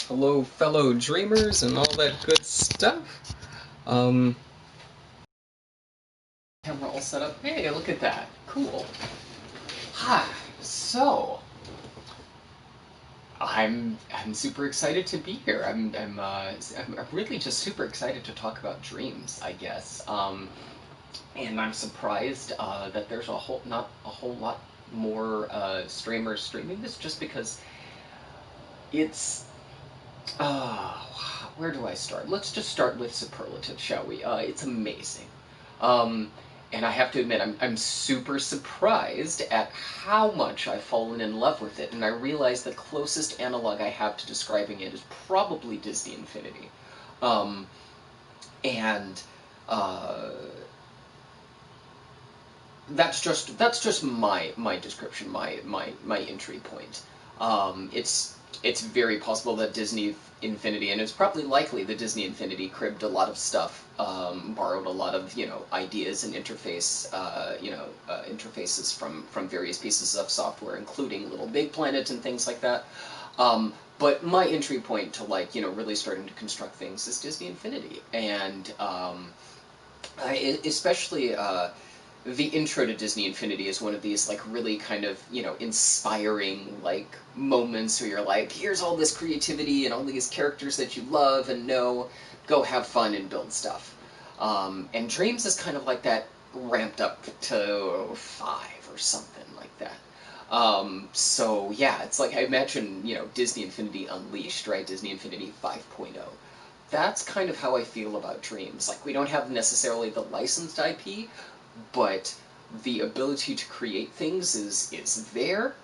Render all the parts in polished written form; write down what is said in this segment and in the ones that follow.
Hello, fellow dreamers and all that good stuff. Um, Camera all set up. Hey, look at that. Cool. Hi. So, I'm super excited to be here. I'm really just super excited to talk about dreams, I guess. And I'm surprised that there's not a whole lot more streamers streaming this, just because it's Uh, where do I start? Let's just start with superlative, shall we? It's amazing. Um, and I have to admit, I'm super surprised at how much I've fallen in love with it, and I realize the closest analog I have to describing it is probably Disney Infinity. Um, and uh, that's just my description, my entry point. It's very possible that Disney Infinity, and it's probably likely that Disney Infinity cribbed a lot of stuff, borrowed a lot of ideas and interfaces from various pieces of software, including Little Big Planet and things like that. But my entry point to really starting to construct things is Disney Infinity, and especially. The intro to Disney Infinity is one of these really kind of inspiring moments where you're like, here's all this creativity and all these characters that you love and know, go have fun and build stuff. And Dreams is kind of like that, ramped up to 5 or something like that. So yeah, it's like I imagine Disney Infinity Unleashed, right? Disney Infinity 5.0. That's kind of how I feel about Dreams. Like, we don't have necessarily the licensed IP, but the ability to create things is there,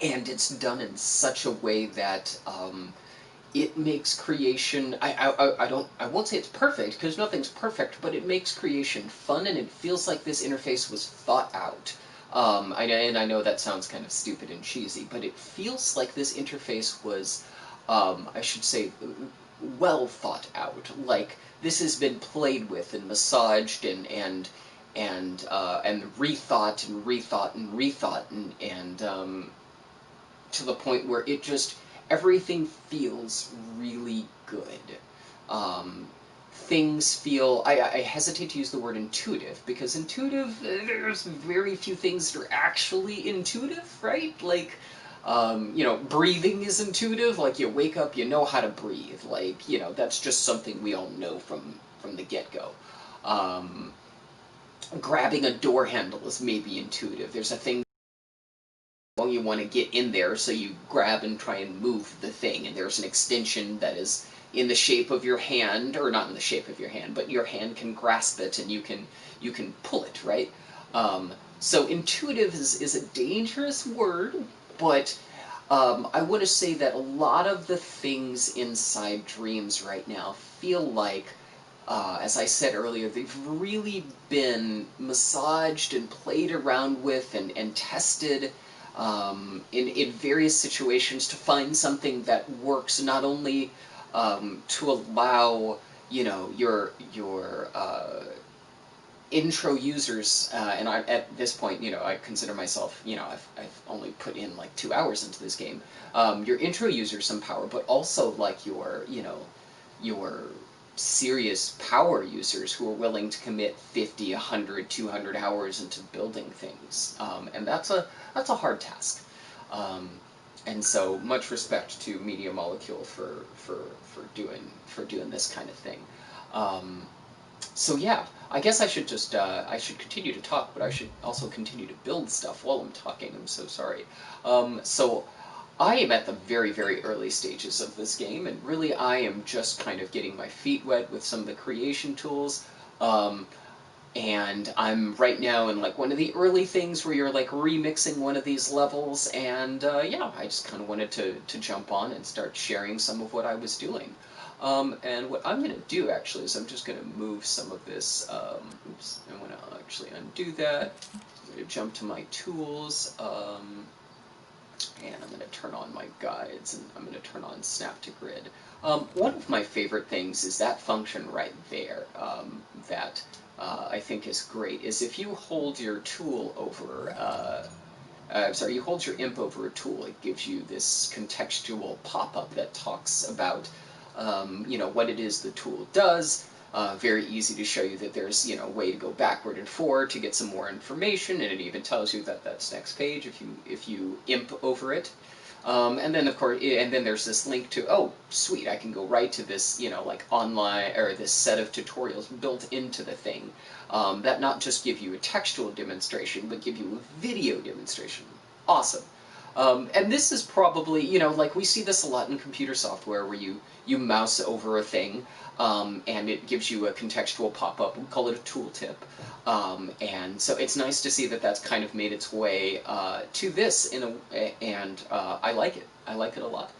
and it's done in such a way that it makes creation. I won't say it's perfect, because nothing's perfect, but it makes creation fun, and it feels like this interface was thought out. And I know that sounds kind of stupid and cheesy, but it feels like this interface was, I should say, well thought out. Like, this has been played with and massaged and rethought and rethought and rethought and to the point where it just everything feels really good. Um, Things feel. I hesitate to use the word intuitive, because intuitive, there's very few things that are actually intuitive, right? Like, breathing is intuitive. Like, you wake up, you know how to breathe. Like, that's just something we all know from the get-go. Um, Grabbing a door handle is maybe intuitive. There's a thing you want to get in there, so you grab and try and move the thing, and there's an extension that is in the shape of your hand, or not in the shape of your hand, but your hand can grasp it and you can pull it, right? So intuitive is a dangerous word, but I want to say that a lot of the things inside Dreams right now feel like, as I said earlier, they've really been massaged and played around with and tested in various situations to find something that works, not only to allow your intro users, and at this point, I consider myself, I've only put in like 2 hours into this game. Your intro users some power, but also like your serious power users who are willing to commit 50, 100, 200 hours into building things, and that's a hard task. Um, and so much respect to Media Molecule for doing this kind of thing. Um, so yeah, I guess I should continue to talk, but I should also continue to build stuff while I'm talking. I'm so sorry. So I am at the very, very early stages of this game, and really I am just kind of getting my feet wet with some of the creation tools. Um, and I'm right now in like one of the early things where you're like remixing one of these levels, and yeah, I just kind of wanted to jump on and start sharing some of what I was doing. And what I'm going to do actually is I'm just going to move some of this. Oops, I want to actually undo that. I'm going to jump to my tools. And I'm going to turn on my guides, and I'm going to turn on snap to grid. One of my favorite things is that function right there, that I think is great, is if you hold your tool over sorry, you hold your imp over a tool, it gives you this contextual pop-up that talks about, what it is the tool does. Very easy to show you that there's, a way to go backward and forward to get some more information, and it even tells you that that's next page if you imp over it. And then of course, and then there's this link to, oh, sweet, I can go right to this, like online, or this set of tutorials built into the thing, that not just give you a textual demonstration, but give you a video demonstration. Awesome. And this is probably, like we see this a lot in computer software where you mouse over a thing, and it gives you a contextual pop-up. We call it a tooltip. And so it's nice to see that that's kind of made its way to this, and I like it. I like it a lot.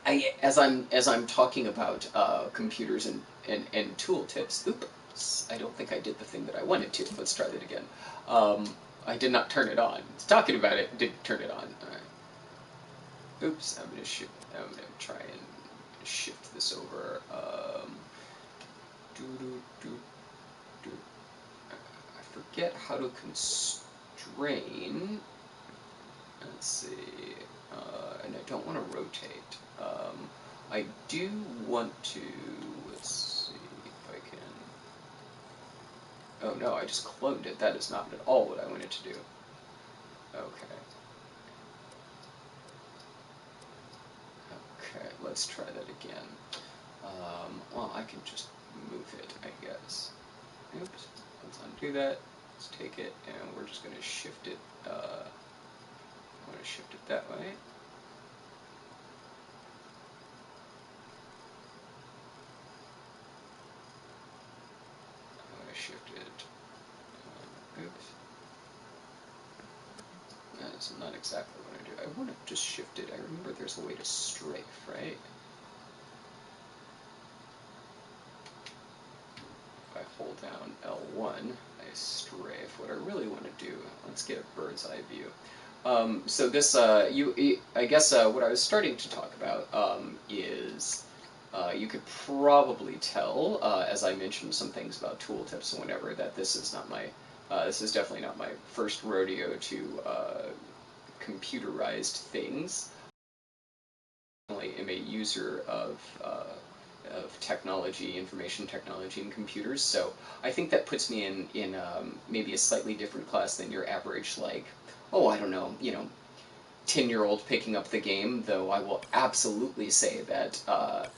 As I'm talking about computers and tooltips, oops, I don't think I did the thing that I wanted to. Let's try that again. I did not turn it on. Talking about it, didn't turn it on. All right. Oops, I'm gonna try and shift this over. I forget how to constrain. Let's see. And I don't want to rotate. I do want to. Let's see if I can. Oh no, I just cloned it. That is not at all what I wanted to do. Okay. Okay, let's try that again. Well, I can just move it, I guess. Oops, let's undo that. Let's take it, and we're just going to shift it. I want to shift it that way. I want to shift it. Oops. That's not exactly what I do. I want to just shift it. I remember there's a way to strafe, right? If I hold down L1, I strafe. What I really want to do, let's get a bird's eye view. So this, I guess what I was starting to talk about is, you could probably tell, as I mentioned some things about tooltips and whatever, that this is not my, this is definitely not my first rodeo to computerized things. I am a user of technology, information technology, and computers. So I think that puts me in maybe a slightly different class than your average, like, oh, I don't know, 10-year-old picking up the game. Though I will absolutely say that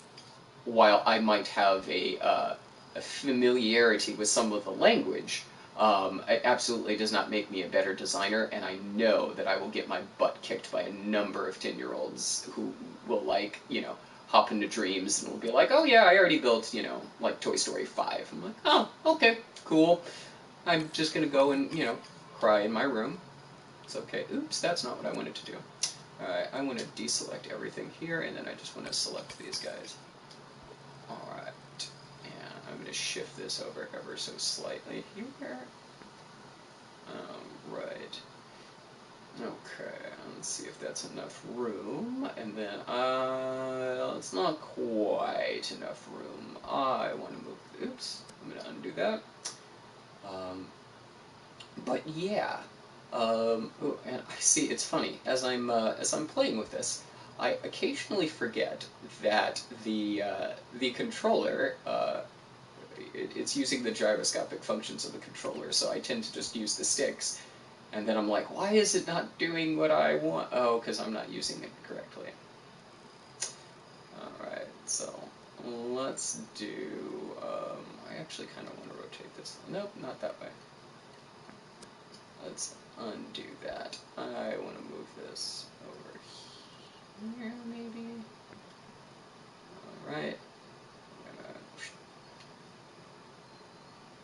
while I might have a familiarity with some of the language, it absolutely does not make me a better designer, and I know that I will get my butt kicked by a number of 10-year-olds who will, like, hop into dreams and will be like, oh yeah, I already built, like Toy Story 5. I'm like, oh, okay, cool. I'm just gonna go and, cry in my room. It's okay. Oops, that's not what I wanted to do. Alright, I want to deselect everything here, and then I just want to select these guys. Alright, and I'm going to shift this over ever so slightly here. Right. Okay, let's see if that's enough room, and then, it's not quite enough room. I want to move, oops, I'm going to undo that. But yeah, ooh, and I see, it's funny, as I'm playing with this, I occasionally forget that the controller, it's using the gyroscopic functions of the controller, so I tend to just use the sticks. And then I'm like, why is it not doing what I want? Oh, because I'm not using it correctly. Alright, so let's do, I actually kind of want to rotate this. Nope, not that way. Let's undo that. I want to move this over here, maybe. Alright. I'm going to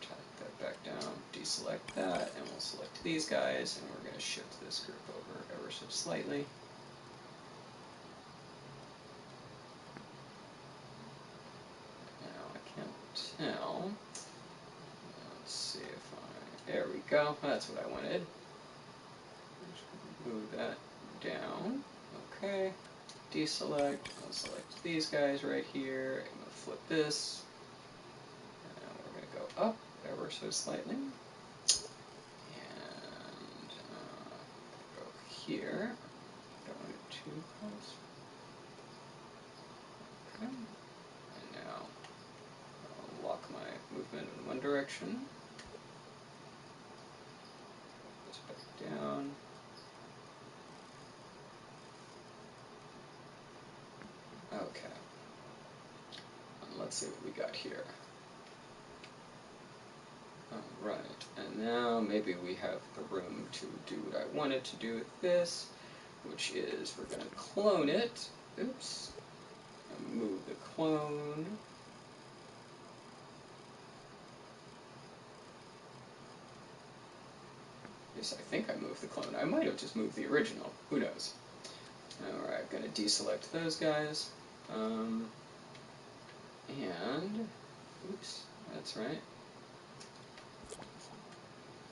tap that back down, deselect that, and we'll select these guys, and we're going to shift this group over ever so slightly. Now I can't tell. Let's see if there we go. That's what I wanted. Move that down. Okay. Deselect. I'll select these guys right here. I'm going to flip this. And we're going to go up ever so slightly. And here. Don't want it too close. Okay. And now I'll lock my movement in one direction. This back down. Okay. And let's see what we got here. Alright, and now maybe we have the room to do what I wanted to do with this, which is we're going to clone it. Oops. And move the clone. Yes, I think I moved the clone. I might have just moved the original. Who knows? Alright, I'm going to deselect those guys. And, oops, that's right.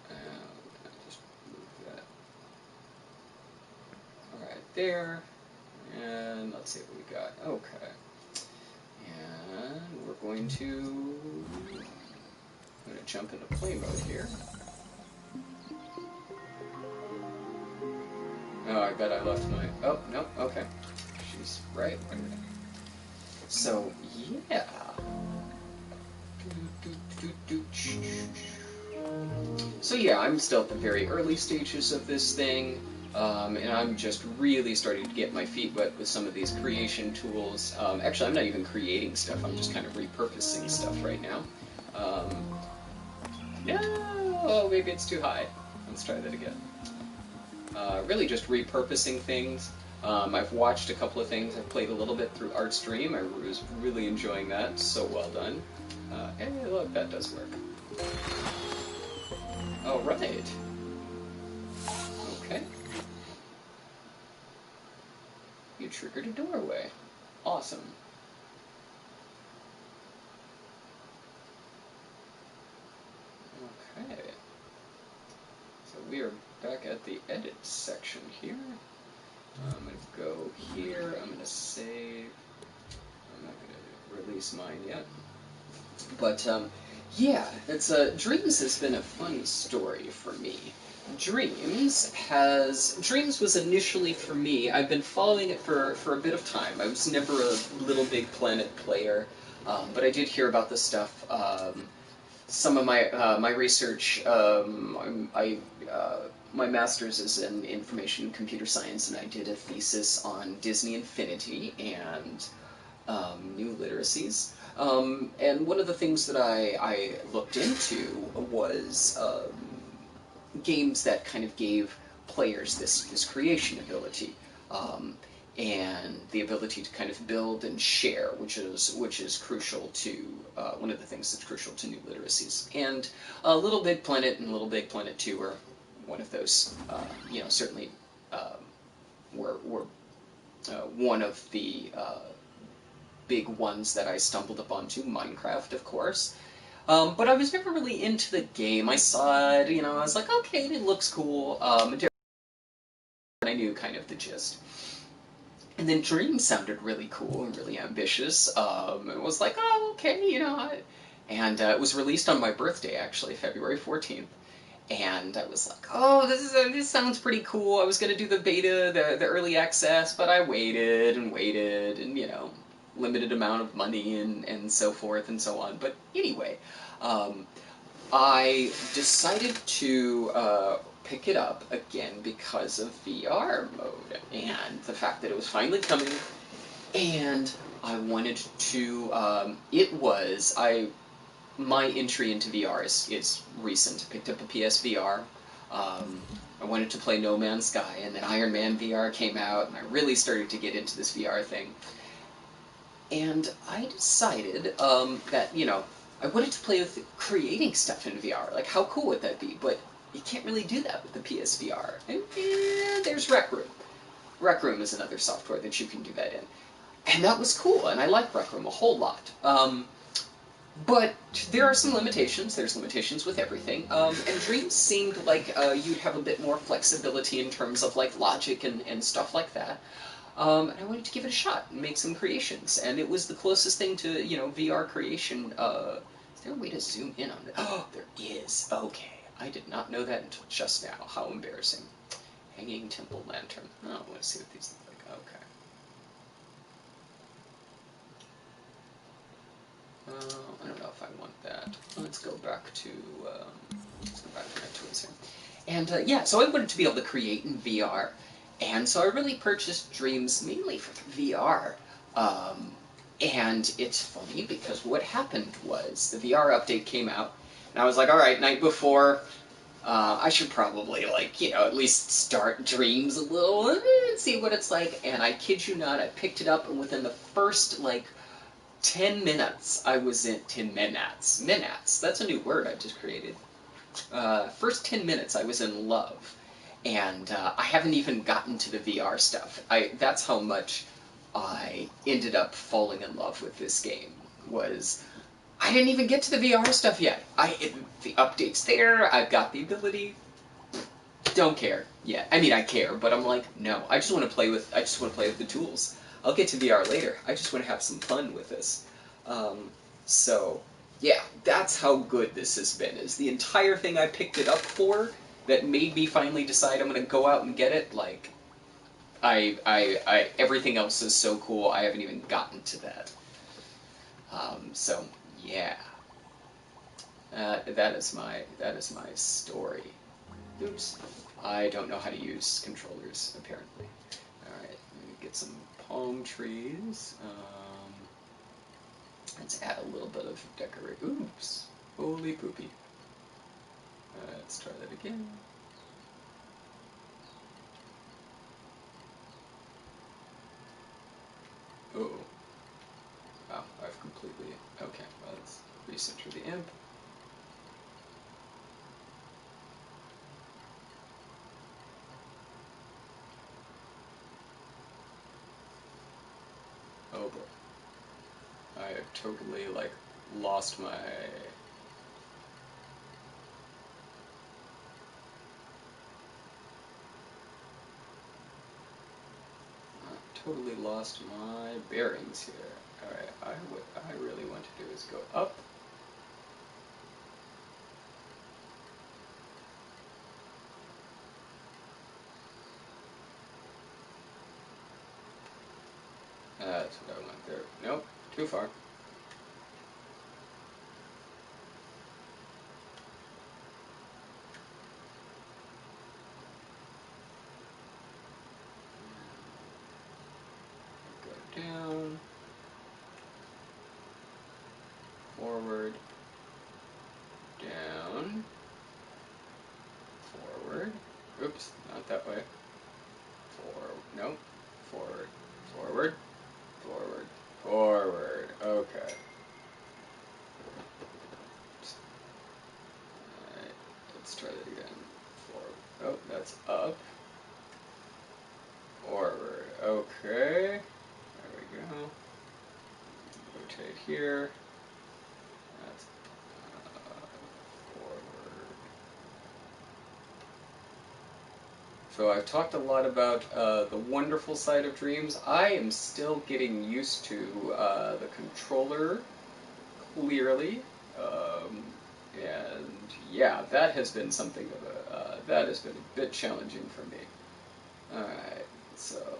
And just move that. Alright, there. And let's see what we got. Okay. And we're going to jump into play mode here. Oh, I bet I left my... Oh, no, okay. She's right there. So, yeah. So yeah, I'm still at the very early stages of this thing, and I'm just really starting to get my feet wet with some of these creation tools. Actually, I'm not even creating stuff, I'm just kind of repurposing stuff right now. No! Oh, maybe it's too high. Let's try that again. Really just repurposing things. I've watched a couple of things. I've played a little bit through ArtStream. I was really enjoying that. So well done. Hey, look, that does work. All right. Okay. You triggered a doorway. Awesome. Okay. So we are back at the edit section here. I'm going to go here. I'm going to save. I'm not going to release mine yet. But, yeah, it's Dreams has been a fun story for me. Dreams was initially for me, I've been following it for a bit of time. I was never a Little Big Planet player, but I did hear about this stuff. Some of my research, my master's is in information and computer science, and I did a thesis on Disney Infinity and new literacies. And one of the things that I looked into was games that kind of gave players this creation ability. And the ability to kind of build and share, which is crucial to one of the things that's crucial to new literacies. And Little Big Planet and Little Big Planet 2 are one of those. Certainly were one of the big ones that I stumbled upon to. Minecraft, of course. But I was never really into the game. I saw it, I was like, okay, it looks cool. And I knew kind of the gist. And then Dream sounded really cool and really ambitious. It was like, oh, okay, And it was released on my birthday, actually, February 14th. And I was like, oh, this sounds pretty cool. I was going to do the beta, the early access, but I waited, and, limited amount of money and so forth and so on. But anyway, I decided to pick it up again because of VR mode and the fact that it was finally coming, and I wanted to, my entry into VR is recent. I picked up a PSVR. I wanted to play No Man's Sky, and then Iron Man VR came out, and I really started to get into this VR thing. And I decided that, I wanted to play with creating stuff in VR. Like, how cool would that be? But you can't really do that with the PSVR. And there's Rec Room. Rec Room is another software that you can do that in. And that was cool, and I like Rec Room a whole lot. But there are some limitations. There's limitations with everything. And Dreams seemed like you'd have a bit more flexibility in terms of like logic and stuff like that. And I wanted to give it a shot and make some creations. And it was the closest thing to, VR creation. Is there a way to zoom in on it? Oh, there is. Okay. I did not know that until just now. How embarrassing. Hanging temple lantern. Oh, I want to see what these look like. Okay. I don't know if I want that. Let's go back to my tools here. And yeah, so I wanted to be able to create in VR, and so I really purchased Dreams mainly for VR. Um, and it's funny because what happened was the VR update came out, and I was like, all right, night before, I should probably, like, at least start Dreams a little and see what it's like. And I kid you not, I picked it up, and within the first, like, 10 minutes, I was in 10 minutes. Minutes. That's a new word I just created. First 10 minutes, I was in love. And I haven't even gotten to the VR stuff. That's how much I ended up falling in love with this game. I didn't even get to the VR stuff yet. The update's there. I've got the ability. Don't care yet. I mean, I care, but I'm like, no. I just want to play with the tools. I'll get to VR later. I just want to have some fun with this. So, yeah, that's how good this has been. Is the entire thing I picked it up for that made me finally decide I'm going to go out and get it. Like, everything else is so cool. I haven't even gotten to that. So, yeah, that is my story. Oops. I don't know how to use controllers, apparently. Alright, let me get some palm trees. Let's add a little bit of decoration. Oops. Holy poopy. Let's try that again. Oh. Wow, I've completely... Okay, well, let's recenter the imp. Oh boy. I have totally, like, lost my... Totally lost my bearings here. Alright, what I really want to do is go up. That's what I want there. Nope, too far. Go down. Forward. Down. Forward. Oops, not that way. Nope. Forward. Forward. Forward. Forward. Okay. Alright, let's try that again. Forward. Oh, that's up. Forward. Okay. There we go. Rotate here. That's forward. So I've talked a lot about the wonderful side of Dreams. I am still getting used to the controller clearly. And yeah, that has been something of that has been a bit challenging for me. Alright, so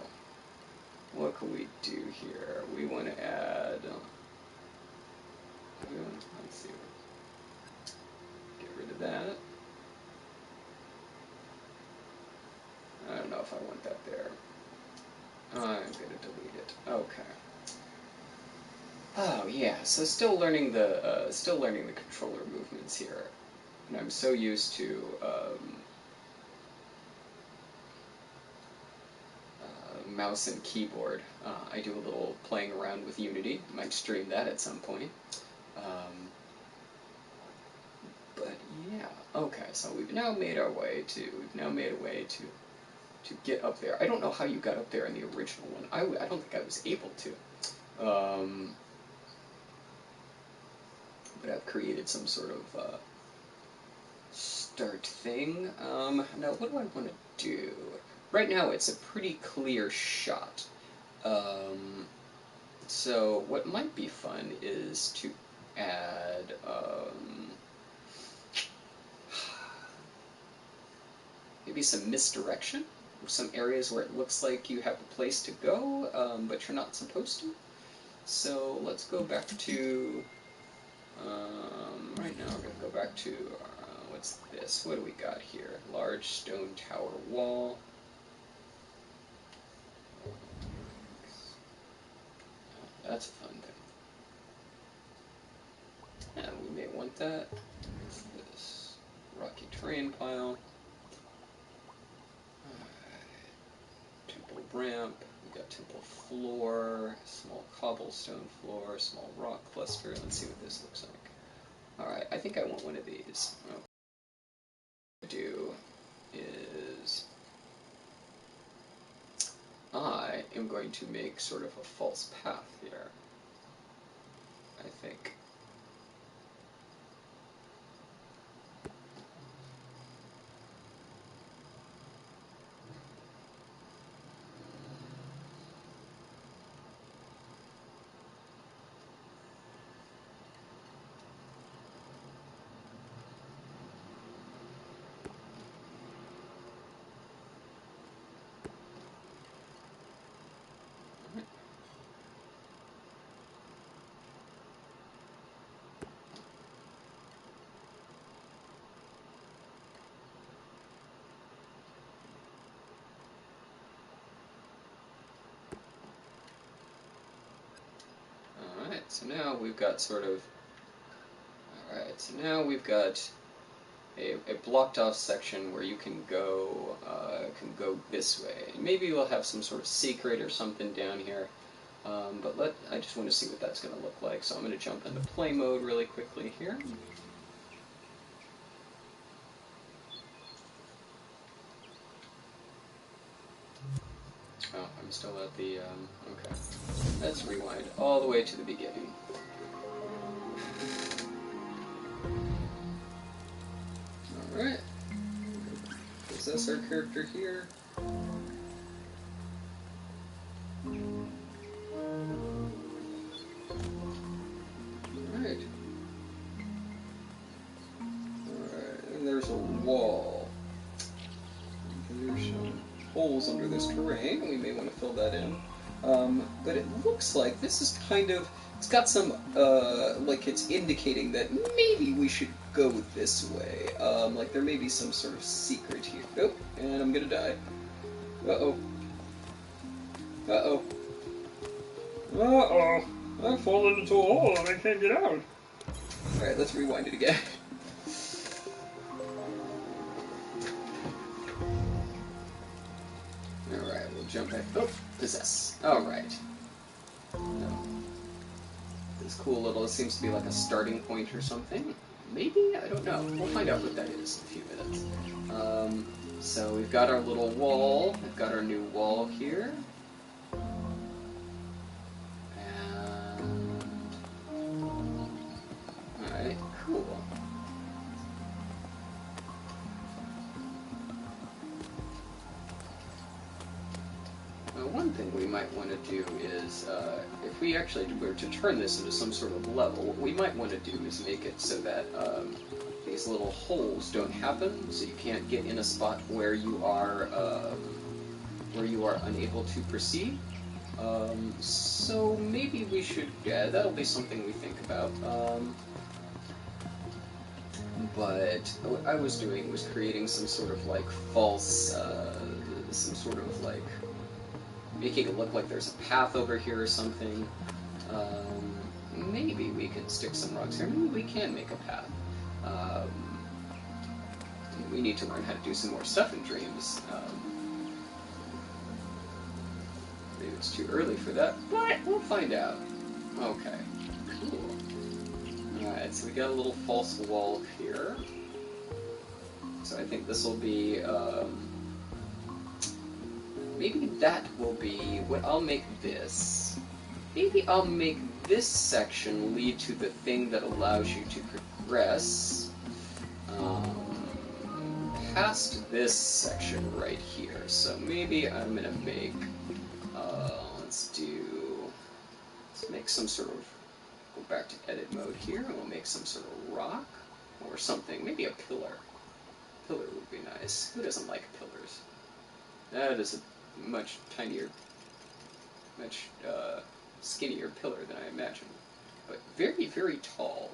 what can we do here? We want to add, let's see, get rid of that. I don't know if I want that there. I'm going to delete it. Okay. Oh yeah, so still learning the controller movements here, and I'm so used to mouse and keyboard. I do a little playing around with Unity. Might stream that at some point. But yeah, okay. So we've now made a way to get up there. I don't know how you got up there in the original one. I don't think I was able to. But I've created some sort of start thing. Now, what do I want to do? Right now, it's a pretty clear shot. So what might be fun is to add maybe some misdirection. some areas where it looks like you have a place to go, but you're not supposed to. So let's go back to, right now we're going to go back to, what's this? What do we got here? Large stone tower wall. That's a fun thing. Yeah, we may want that. What's this? Rocky terrain pile. Temple ramp. We got temple floor, small cobblestone floor, small rock cluster. Let's see what this looks like. Alright, I think I want one of these. What I do is I am going to make sort of a false path here, I think. Alright, so now we've got sort of, alright, so now we've got a blocked off section where you can go this way. Maybe we'll have some sort of secret or something down here, but I just want to see what that's going to look like. So I'm going to jump into play mode really quickly here. Oh, I'm still at the, okay. Let's rewind all the way to the beginning. Alright. Possess our character here. Alright. Alright, and there's a wall. There's some holes under this terrain. We may want to fill that in. But it looks like this is kind of, it's got some, like it's indicating that maybe we should go this way. Like there may be some sort of secret here. Oh, and I'm gonna die. Uh-oh. Uh-oh. Uh-oh. I've fallen into a hole and I can't get out. Alright, let's rewind it again. Alright, we'll jump back. Oh, possess. Alright. No. This cool little, it seems to be like a starting point or something. Maybe? I don't know. We'll find out what that is in a few minutes. So we've got our little wall. We've got our new wall here. And... Alright, cool. One thing we might want to do is, if we actually were to turn this into some sort of level, what we might want to do is make it so that these little holes don't happen, so you can't get in a spot where you are unable to proceed. So maybe we should, yeah, that'll be something we think about. But what I was doing was creating some sort of like false, some sort of like making it look like there's a path over here or something. Maybe we can stick some rocks here. Maybe we can make a path. We need to learn how to do some more stuff in Dreams. Maybe it's too early for that, but we'll find out. Okay, cool. Alright, so we got a little false wall here. So I think this will be, maybe that will be what I'll make this. Maybe I'll make this section lead to the thing that allows you to progress past this section right here. So maybe I'm gonna make, let's make some sort of, go back to edit mode here, and we'll make some sort of rock or something. Maybe a pillar. Pillar would be nice. Who doesn't like pillars? That is a much tinier, much skinnier pillar than I imagined, but very, very tall.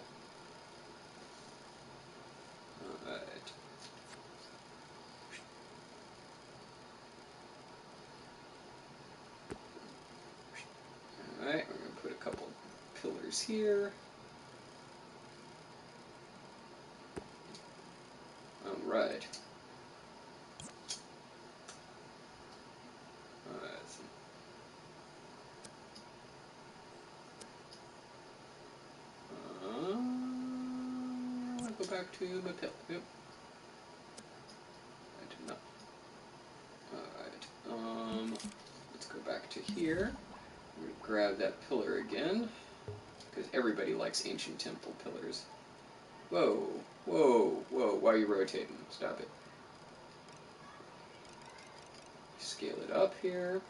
Alright. Alright, we're going to put a couple pillars here. Alright. Go back to my pillar. Yep. I did not. Alright. Let's go back to here. I'm going to grab that pillar again, because everybody likes ancient temple pillars. Whoa, whoa, whoa, why are you rotating? Stop it. Scale it up here.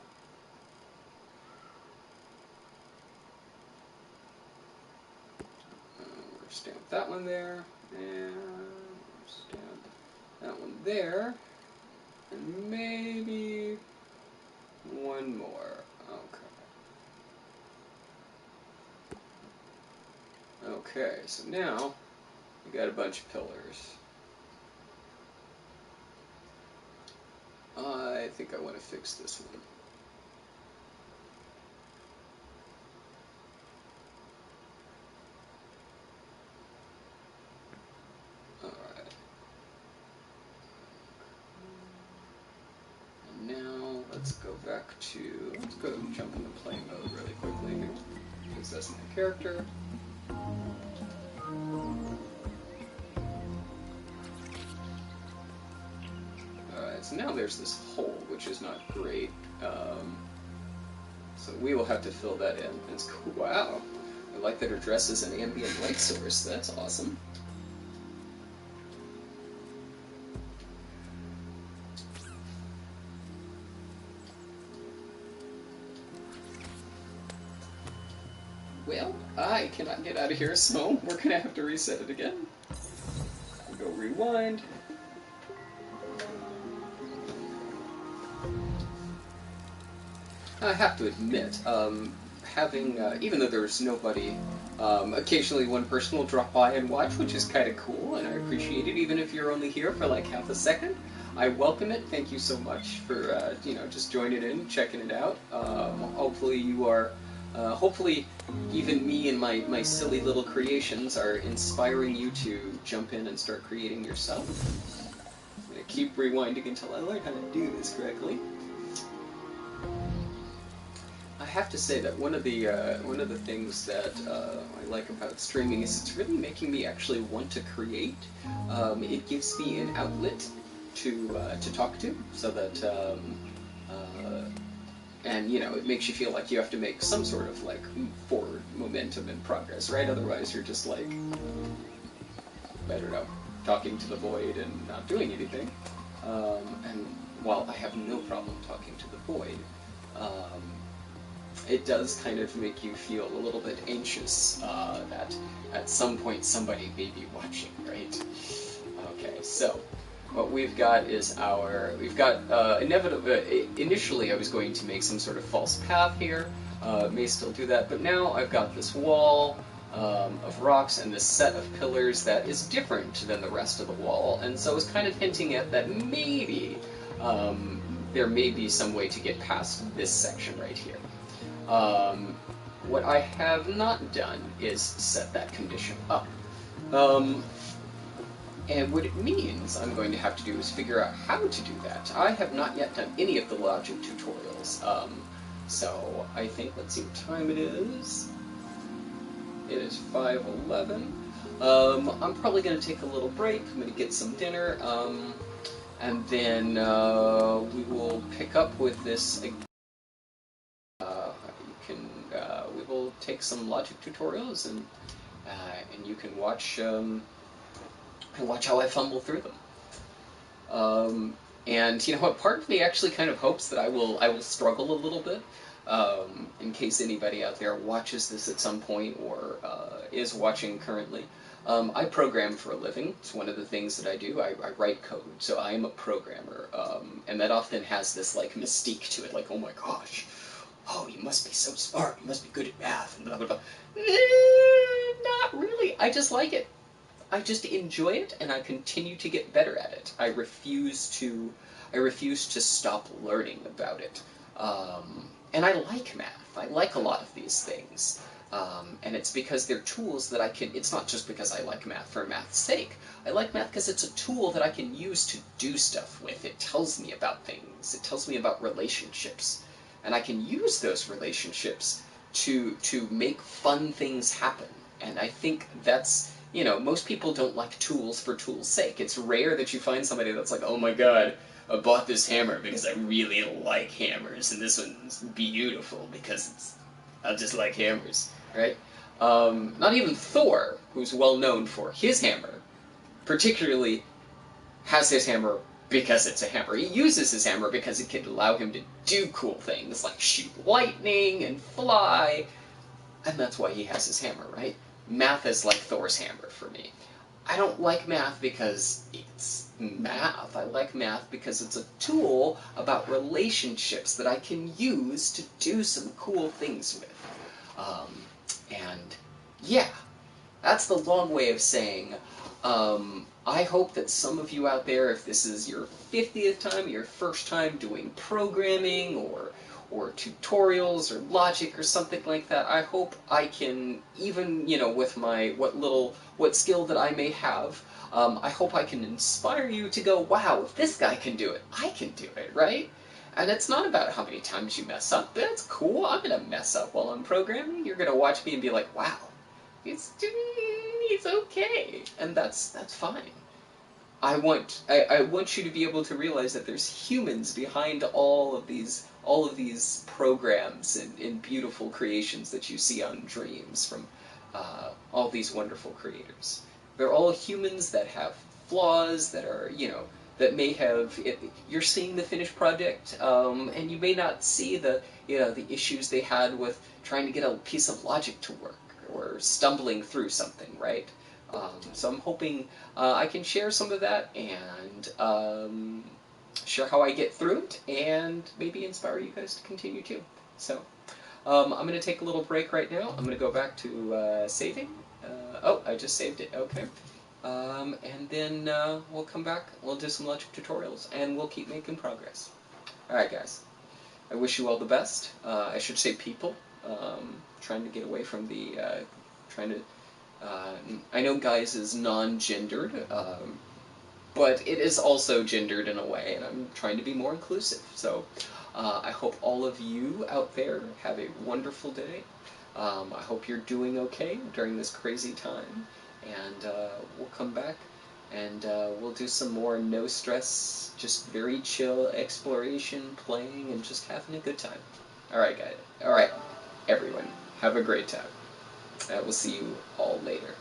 We'll stamp that one there, and stamp that one there, and maybe one more. Okay. Okay, so now we got a bunch of pillars. I think I want to fix this one. Alright. And now let's go back to, let's go jump into play mode really quickly, because that's my character. Alright, so now there's this hole, which is not great. So we will have to fill that in. It's cool. Wow. I like that her dress is an ambient light source. That's awesome. Well, I cannot get out of here, so we're going to have to reset it again. We'll go rewind. I have to admit, having, even though there's nobody, occasionally one person will drop by and watch, which is kind of cool, and I appreciate it, even if you're only here for like half a second. I welcome it. Thank you so much for, just joining in, checking it out. Hopefully you are, hopefully even me and my silly little creations are inspiring you to jump in and start creating yourself. I'm going to keep rewinding until I learn how to do this correctly. I have to say that one of the things that I like about streaming is it's really making me actually want to create. It gives me an outlet to talk to, so that and it makes you feel like you have to make some sort of like forward momentum and progress, right? Otherwise, you're just like, I don't know, talking to the void and not doing anything. And while I have no problem talking to the void, it does kind of make you feel a little bit anxious that at some point somebody may be watching, right? Okay, so what we've got is initially I was going to make some sort of false path here, may still do that, but now I've got this wall of rocks and this set of pillars that is different than the rest of the wall, and so I was kind of hinting at that maybe there may be some way to get past this section right here. What I have not done is set that condition up. And what it means I'm going to have to do is figure out how to do that. I have not yet done any of the logic tutorials. So I think, let's see what time it is. It is 5:11. I'm probably going to take a little break. I'm going to get some dinner. And then we will pick up with this again. We will take some logic tutorials, and you can watch how I fumble through them. And you know what? Part of me actually kind of hopes that I will struggle a little bit, in case anybody out there watches this at some point, or is watching currently, I program for a living. It's one of the things that I do. I write code, so I am a programmer, and that often has this like mystique to it, like, oh my gosh, oh, you must be so smart, you must be good at math, and blah blah blah. Not really. I just like it. I just enjoy it, and I continue to get better at it. I refuse to stop learning about it. And I like math. I like a lot of these things. And it's because they're tools that I can, it's not just because I like math for math's sake. I like math because it's a tool that I can use to do stuff with. It tells me about things. It tells me about relationships. And I can use those relationships to make fun things happen. And I think that's, most people don't like tools for tools' sake. It's rare that you find somebody that's like, oh my god, I bought this hammer because I really like hammers, and this one's beautiful because I just like hammers, right? Not even Thor, who's well known for his hammer, particularly has his hammer because it's a hammer. He uses his hammer because it can allow him to do cool things like shoot lightning and fly, and that's why he has his hammer, right? Math is like Thor's hammer for me. I don't like math because it's math. I like math because it's a tool about relationships that I can use to do some cool things with. And yeah, that's the long way of saying, I hope that some of you out there, if this is your 50th time, your first time doing programming or tutorials or logic or something like that, I hope I can, even, with my, what skill that I may have, I hope I can inspire you to go, wow, if this guy can do it, I can do it, right? And it's not about how many times you mess up. That's cool. I'm going to mess up while I'm programming. You're going to watch me and be like, wow, it's okay. And that's fine. I want you to be able to realize that there's humans behind all of these programs and beautiful creations that you see on Dreams from all these wonderful creators. They're all humans that have flaws, that are, that may have, you're seeing the finished project, and you may not see the issues they had with trying to get a piece of logic to work, or stumbling through something, right? So I'm hoping I can share some of that, and share how I get through it, and maybe inspire you guys to continue too. So I'm going to take a little break right now. I'm going to go back to saving. Oh, I just saved it. Okay. And then we'll come back, we'll do some logic tutorials, and we'll keep making progress. Alright guys, I wish you all the best. I should say people. Trying to get away from the, I know guys is non-gendered, but it is also gendered in a way, and I'm trying to be more inclusive. So I hope all of you out there have a wonderful day. I hope you're doing okay during this crazy time. And we'll come back, and we'll do some more no-stress, just very chill exploration, playing, and just having a good time. Alright, guys. Alright, everyone. Have a great time. We'll see you all later.